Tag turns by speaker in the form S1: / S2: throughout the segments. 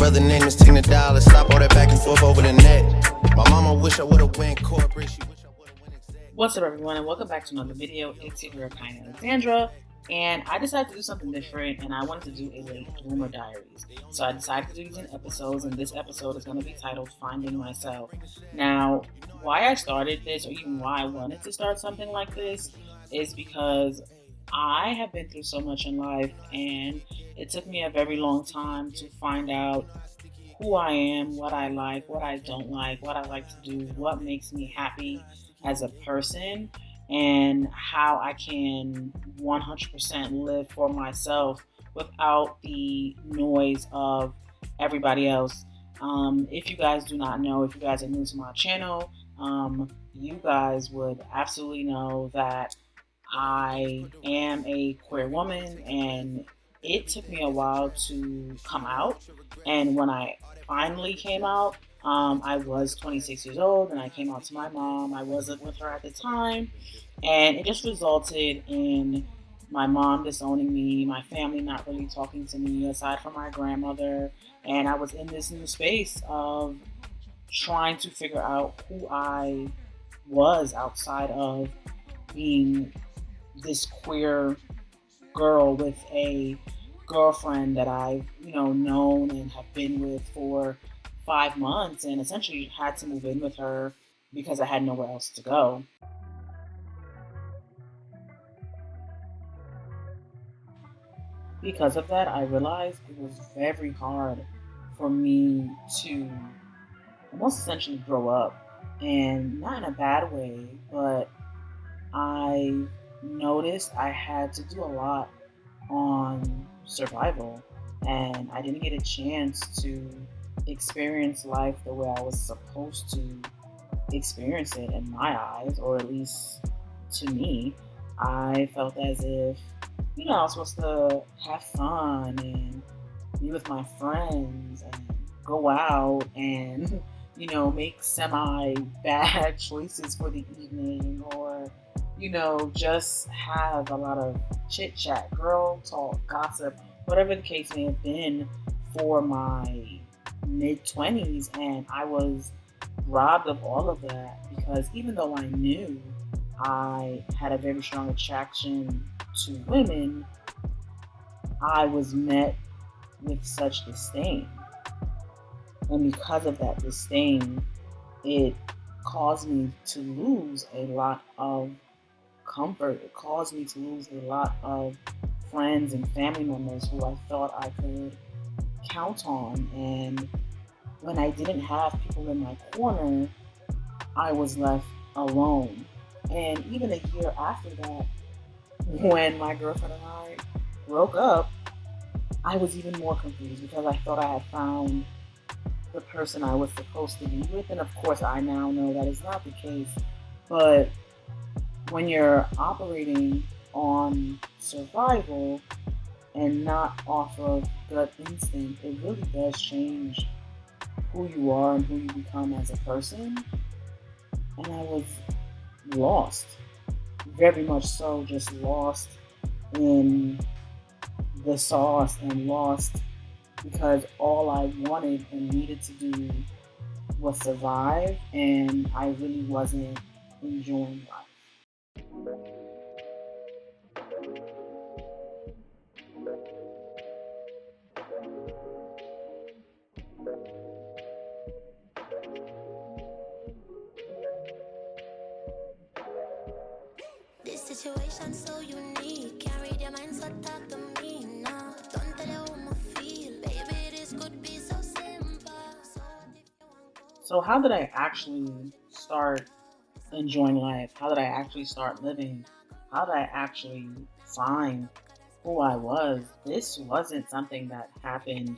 S1: brother name is Tina Dollar. Stop all that back and forth over the net. My mama wish I would've went corporate. She wish I would've went exec.
S2: What's up, everyone, and welcome back to another video. It's your TheKyannaAlexandra, and I decided to do something different, and I wanted to do a late bloomer diaries. So I decided to do these in episodes, and this episode is going to be titled Finding Myself. Now, why I started this, or even why I wanted to start something like this, is because I have been through so much in life, and it took me a very long time to find out who I am, what I like, what I don't like, what I like to do, what makes me happy as a person, and how I can 100% live for myself without the noise of everybody else. If you guys do not know, if you guys are new to my channel, you guys would absolutely know that I am a queer woman, and it took me a while to come out. And when I finally came out, I was 26 years old, and I came out to my mom. I wasn't with her at the time, and it just resulted in my mom disowning me, my family not really talking to me aside from my grandmother, and I was in this new space of trying to figure out who I was outside of being this queer girl with a girlfriend that I've known and have been with for 5 months, and essentially had to move in with her because I had nowhere else to go. Because of that, I realized it was very hard for me to almost essentially grow up, and not in a bad way, but I noticed I had to do a lot on survival, and I didn't get a chance to experience life the way I was supposed to experience it in my eyes, or at least to me. I felt as if, I was supposed to have fun and be with my friends and go out and, make semi-bad choices for the evening, or just have a lot of chit chat, girl talk, gossip, whatever the case may have been for my mid-20s. And I was robbed of all of that because even though I knew I had a very strong attraction to women, I was met with such disdain. And because of that disdain, it caused me to lose a lot of comfort. It caused me to lose a lot of friends and family members who I thought I could count on. And when I didn't have people in my corner, I was left alone. And even a year after that, when my girlfriend and I broke up, I was even more confused because I thought I had found the person I was supposed to be with. And of course, I now know that is not the case. But when you're operating on survival and not off of gut instinct, it really does change who you are and who you become as a person. And I was lost, very much so, just lost in the sauce, and lost because all I wanted and needed to do was survive, and I really wasn't enjoying life.
S3: This situation so unique. Can't read your mind, so talk to me now. Don't tell you how I feel, baby. This could be so simple.
S2: So how did I actually start enjoying life? How did I actually start living? How did I actually find who I was? This wasn't something that happened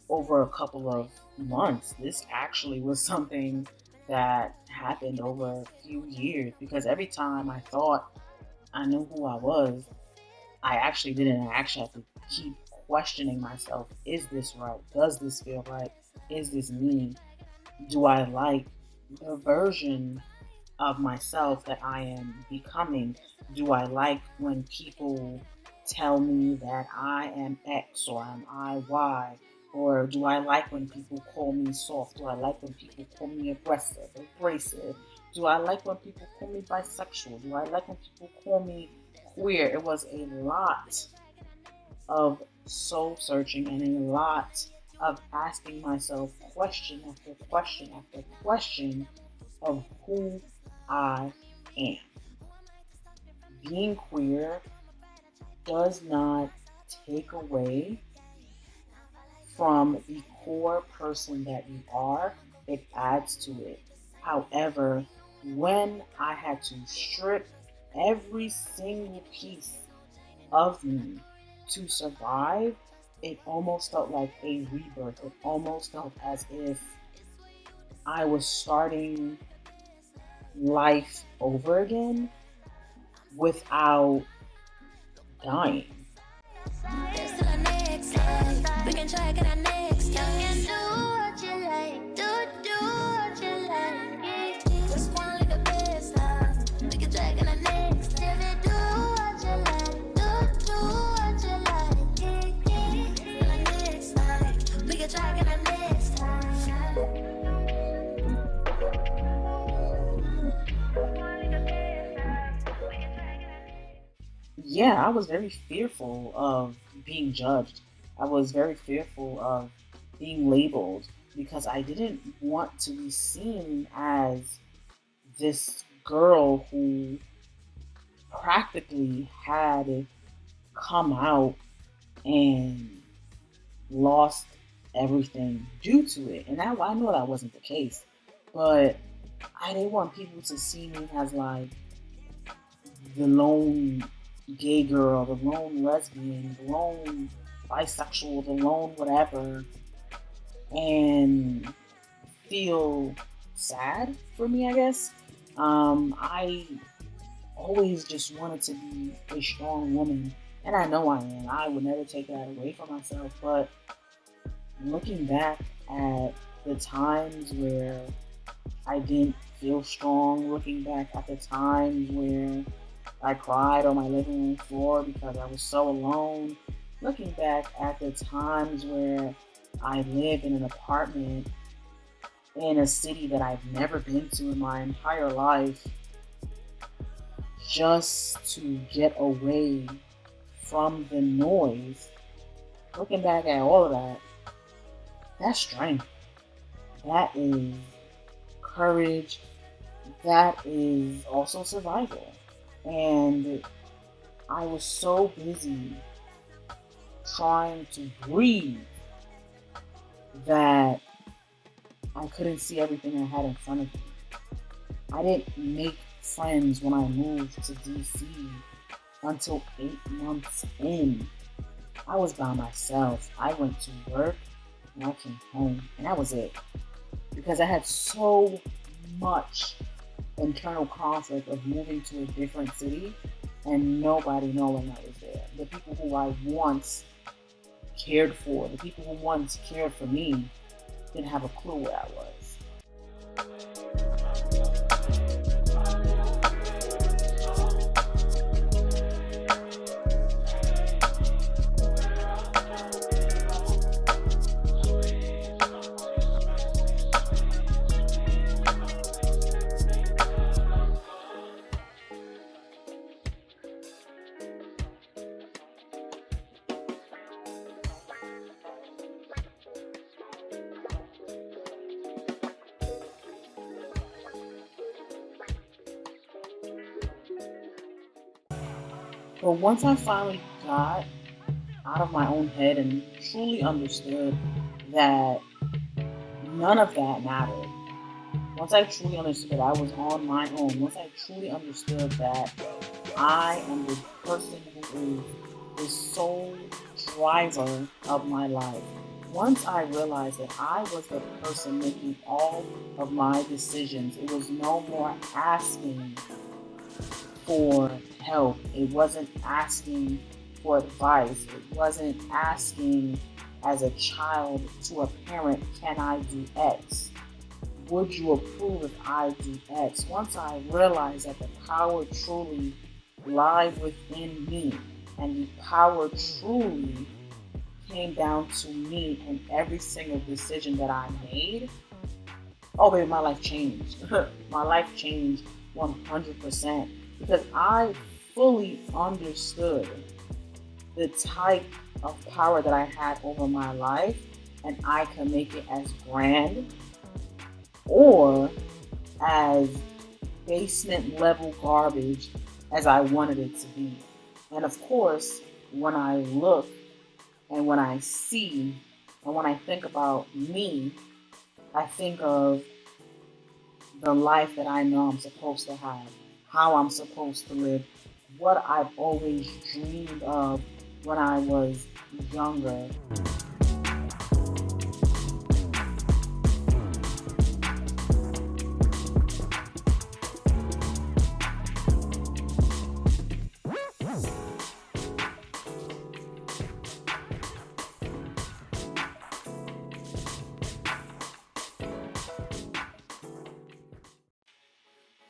S2: over a couple of months. This actually was something that happened over a few years, because every time I thought I knew who I was, I actually didn't. I actually had to keep questioning myself. Is this right? Does this feel right? Is this me? Do I like the version of myself that I am becoming? Do I like when people tell me that I am X or I'm I Y, Or do I like when people call me soft? Do I like when people call me aggressive, abrasive? Do I like when people call me bisexual? Do I like when people call me queer? It was a lot of soul searching and a lot of asking myself question after question after question of who I am. Being queer does not take away from the core person that you are, it adds to it. However, when I had to strip every single piece of me to survive, it almost felt like a rebirth. It almost felt as if I was starting life over again without dying.
S3: There's still a next life. We can try again our next time. You can do what you like. Do what you like. Just wanna live the best life. We can try again our next time. Do what you like. Do what you like. Still a next life. We can try again our next time.
S2: Yeah, I was very fearful of being judged. I was very fearful of being labeled because I didn't want to be seen as this girl who practically had come out and lost everything due to it. And I know that wasn't the case, but I didn't want people to see me as like the lone gay girl, the lone lesbian, the lone bisexual, the lone whatever, and feel sad for me, I guess. I always just wanted to be a strong woman, and I know I am. I would never take that away from myself, but looking back at the times where I didn't feel strong, looking back at the times where I cried on my living room floor because I was so alone. Looking back at the times where I lived in an apartment in a city that I've never been to in my entire life, just to get away from the noise. Looking back at all of that, that's strength. That is courage. That is also survival. And I was so busy trying to breathe that I couldn't see everything I had in front of me. I didn't make friends when I moved to DC until 8 months in. I was by myself. I went to work and I came home, and that was it. Because I had so much internal conflict of moving to a different city and nobody knowing I was there. The people who I once cared for, the people who once cared for me, didn't have a clue where I was. But once I finally got out of my own head and truly understood that none of that mattered, once I truly understood that I was on my own, once I truly understood that I am the person who is the sole driver of my life, once I realized that I was the person making all of my decisions, it was no more asking for help. It wasn't asking for advice. It wasn't asking as a child to a parent, can I do X? Would you approve if I do X? Once I realized that the power truly lied within me and the power truly came down to me and every single decision that I made, oh baby, my life changed. My life changed 100% because I fully understood the type of power that I had over my life, and I can make it as grand or as basement level garbage as I wanted it to be. And of course, when I look and when I see and when I think about me, I think of the life that I know I'm supposed to have, how I'm supposed to live, what I've always dreamed of when I was younger.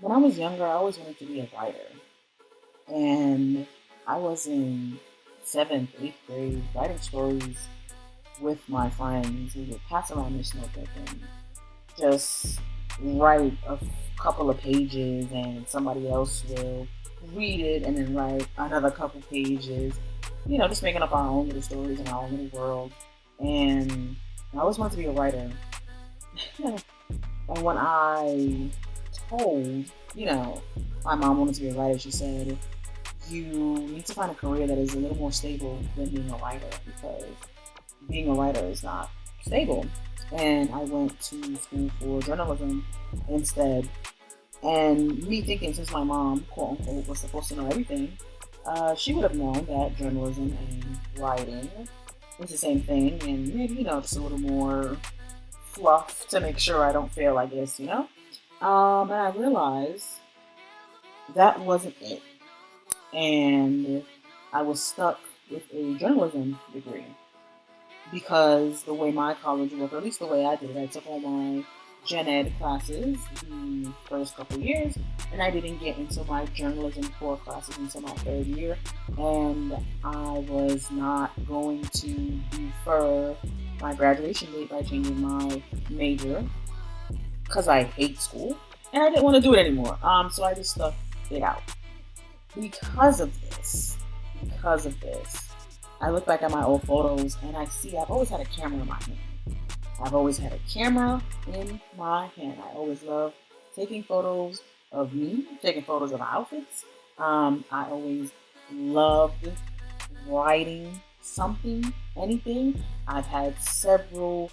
S2: When I was younger, I always wanted to be a writer. And I was in 7th, 8th grade writing stories with my friends. We would pass around this notebook and just write a couple of pages, and somebody else will read it and then write another couple pages. You know, just making up our own little stories in our own little world. And I always wanted to be a writer. And when I told, my mom wanted to be a writer, she said, you need to find a career that is a little more stable than being a writer, because being a writer is not stable. And I went to school for journalism instead. And me thinking, since my mom, quote unquote, was supposed to know everything, she would have known that journalism and writing was the same thing, and maybe, just a little more fluff to make sure I don't fail, I guess, And I realized that wasn't it. And I was stuck with a journalism degree because the way my college worked, or at least the way I did it, I took all my gen ed classes the first couple years, and I didn't get into my journalism core classes until my 3rd year, and I was not going to defer my graduation date by changing my major because I hate school and I didn't want to do it anymore. So I just stuck it out. Because of this, I look back at my old photos and I see I've always had a camera in my hand. I always loved taking photos of me, taking photos of outfits. I always loved writing something, anything. I've had several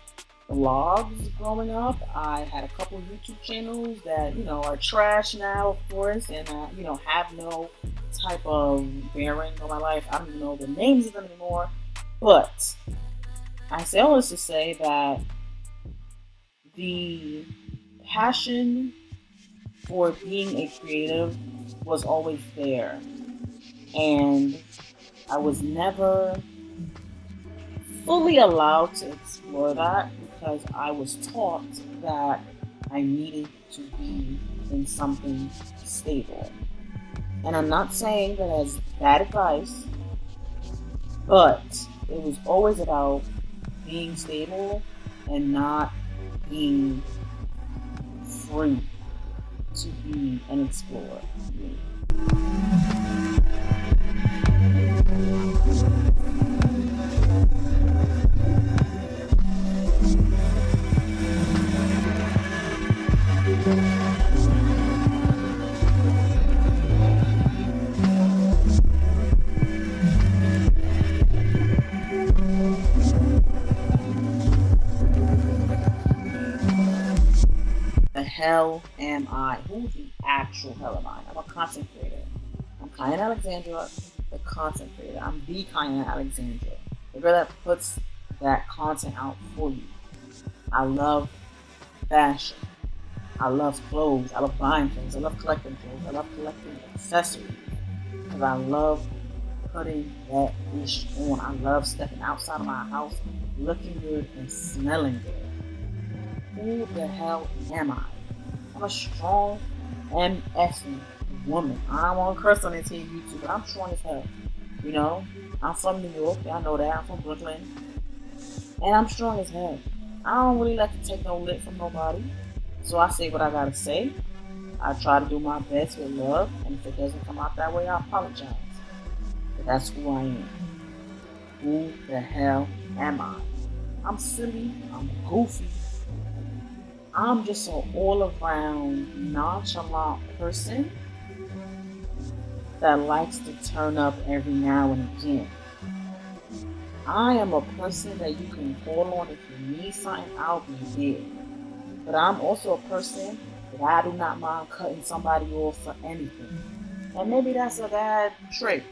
S2: blogs growing up. I had a couple YouTube channels that, are trash now, of course, and, have no type of bearing on my life. I don't even know the names of them anymore. But I say all this to say that the passion for being a creative was always there. And I was never fully allowed to explore that because I was taught that I needed to be in something stable. And I'm not saying that as bad advice, but it was always about being stable and not being free to be an explorer. The hell am I? Who the actual hell am I? I'm a content creator. I'm TheKyannaAlexandra, the content creator. I'm TheKyannaAlexandra, the girl that puts that content out for you. I love fashion. I love clothes. I love buying things. I love collecting clothes. I love collecting accessories. Because I love putting that ish on. I love stepping outside of my house, looking good and smelling good. Who the hell am I? I'm a strong MS woman. I don't want to curse on this here YouTube, but I'm strong as hell. I'm from New York. Y'all know that. I'm from Brooklyn. And I'm strong as hell. I don't really like to take no lip from nobody. So I say what I gotta say. I try to do my best with love, and if it doesn't come out that way, I apologize. But that's who I am. Who the hell am I? I'm silly, I'm goofy. I'm just an all-around nonchalant person that likes to turn up every now and again. I am a person that you can call on if you need something, I'll be there. But I'm also a person that I do not mind cutting somebody off for anything. And maybe that's a bad trait,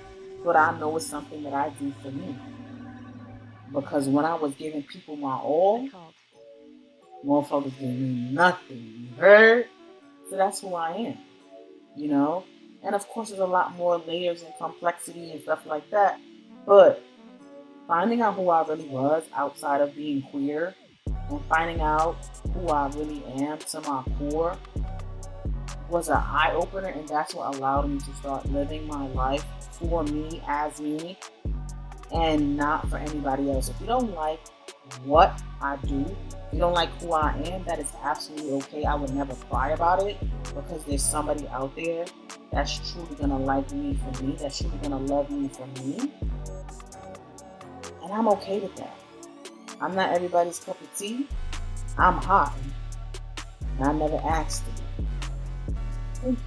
S2: but I know it's something that I do for me. Because when I was giving people my all, motherfuckers gave me nothing. You heard? So that's who I am. You know? And of course, there's a lot more layers and complexity and stuff like that. But finding out who I really was outside of being queer and finding out who I really am to my core was an eye-opener, and that's what allowed me to start living my life for me, as me, and not for anybody else. If you don't like what I do, if you don't like who I am, that is absolutely okay. I would never cry about it, because there's somebody out there that's truly gonna like me for me, that's truly gonna love me for me, and I'm okay with that. I'm not everybody's cup of tea. I'm hot, and I never asked to be. Thank you.